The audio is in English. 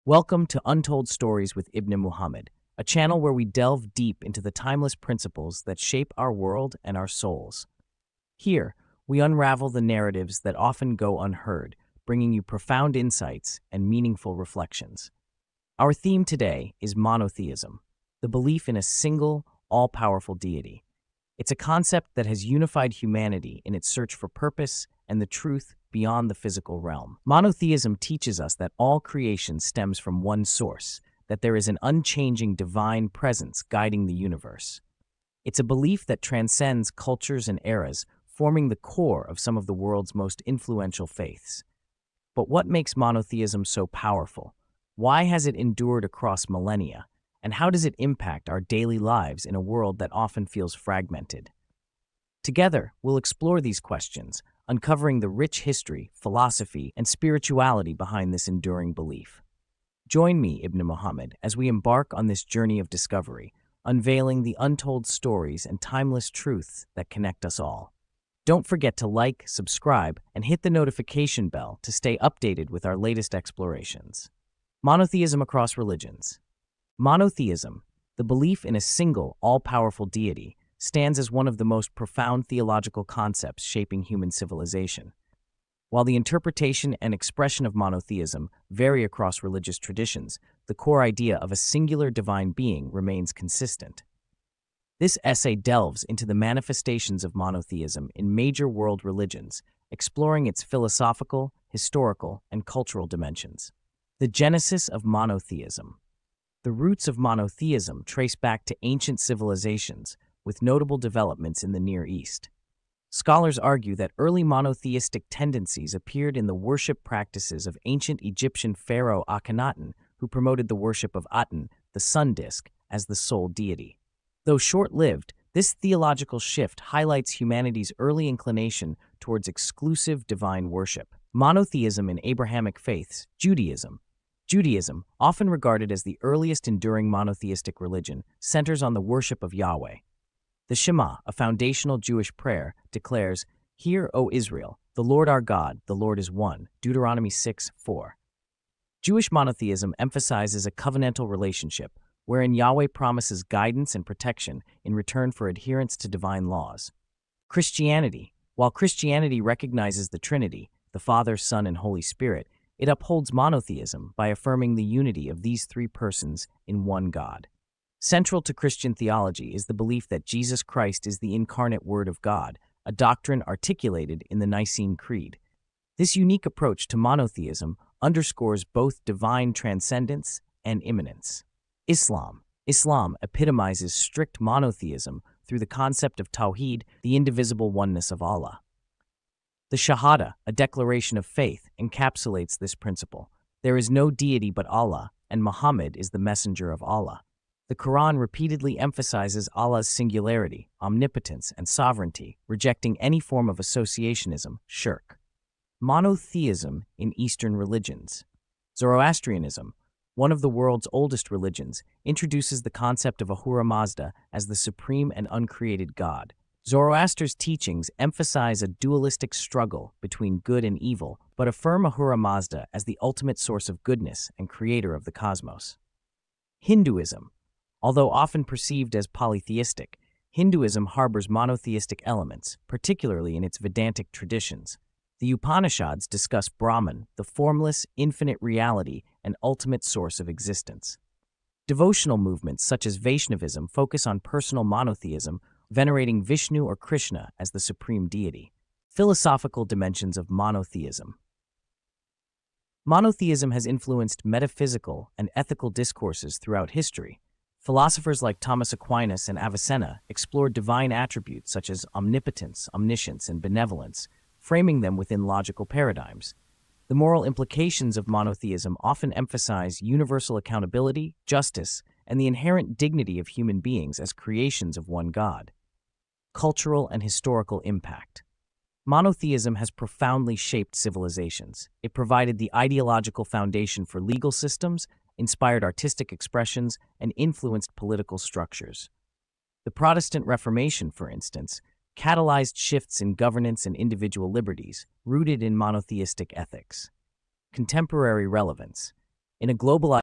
Welcome to Untold Stories with Ibnemuhammad, a channel where we delve deep into the timeless principles that shape our world and our souls. Here, we unravel the narratives that often go unheard, bringing you profound insights and meaningful reflections. Our theme today is monotheism, the belief in a single, all-powerful deity. It's a concept that has unified humanity in its search for purpose and the truth beyond the physical realm. Monotheism teaches us that all creation stems from one source, that there is an unchanging divine presence guiding the universe. It's a belief that transcends cultures and eras, forming the core of some of the world's most influential faiths. But what makes monotheism so powerful? Why has it endured across millennia? And how does it impact our daily lives in a world that often feels fragmented? Together, we'll explore these questions, uncovering the rich history, philosophy, and spirituality behind this enduring belief. Join me, Ibnemuhammad, as we embark on this journey of discovery, unveiling the untold stories and timeless truths that connect us all. Don't forget to like, subscribe, and hit the notification bell to stay updated with our latest explorations. Monotheism across religions. Monotheism, the belief in a single, all-powerful deity, stands as one of the most profound theological concepts shaping human civilization. While the interpretation and expression of monotheism vary across religious traditions, the core idea of a singular divine being remains consistent. This essay delves into the manifestations of monotheism in major world religions, exploring its philosophical, historical, and cultural dimensions. The genesis of monotheism. The roots of monotheism trace back to ancient civilizations, with notable developments in the Near East. Scholars argue that early monotheistic tendencies appeared in the worship practices of ancient Egyptian pharaoh Akhenaten, who promoted the worship of Aten, the sun disk, as the sole deity. Though short-lived, this theological shift highlights humanity's early inclination towards exclusive divine worship. Monotheism in Abrahamic faiths, Judaism. Judaism, often regarded as the earliest enduring monotheistic religion, centers on the worship of Yahweh. The Shema, a foundational Jewish prayer, declares, "Hear, O Israel, the Lord our God, the Lord is one." Deuteronomy 6:4. Jewish monotheism emphasizes a covenantal relationship, wherein Yahweh promises guidance and protection in return for adherence to divine laws. Christianity. While Christianity recognizes the Trinity, the Father, Son, and Holy Spirit, it upholds monotheism by affirming the unity of these three persons in one God. Central to Christian theology is the belief that Jesus Christ is the incarnate Word of God, a doctrine articulated in the Nicene Creed. This unique approach to monotheism underscores both divine transcendence and immanence. Islam. Islam epitomizes strict monotheism through the concept of Tawhid, the indivisible oneness of Allah. The Shahada, a declaration of faith, encapsulates this principle. There is no deity but Allah, and Muhammad is the messenger of Allah. The Quran repeatedly emphasizes Allah's singularity, omnipotence, and sovereignty, rejecting any form of associationism, shirk. Monotheism in Eastern religions. Zoroastrianism, one of the world's oldest religions, introduces the concept of Ahura Mazda as the supreme and uncreated God. Zoroaster's teachings emphasize a dualistic struggle between good and evil, but affirm Ahura Mazda as the ultimate source of goodness and creator of the cosmos. Hinduism. Although often perceived as polytheistic, Hinduism harbors monotheistic elements, particularly in its Vedantic traditions. The Upanishads discuss Brahman, the formless, infinite reality and ultimate source of existence. Devotional movements such as Vaishnavism focus on personal monotheism, venerating Vishnu or Krishna as the supreme deity. Philosophical dimensions of monotheism. Monotheism has influenced metaphysical and ethical discourses throughout history. Philosophers like Thomas Aquinas and Avicenna explored divine attributes such as omnipotence, omniscience, and benevolence, framing them within logical paradigms. The moral implications of monotheism often emphasize universal accountability, justice, and the inherent dignity of human beings as creations of one God. Cultural and historical impact. Monotheism has profoundly shaped civilizations. It provided the ideological foundation for legal systems, inspired artistic expressions, and influenced political structures. The Protestant Reformation, for instance, catalyzed shifts in governance and individual liberties, rooted in monotheistic ethics. Contemporary relevance. In a globalized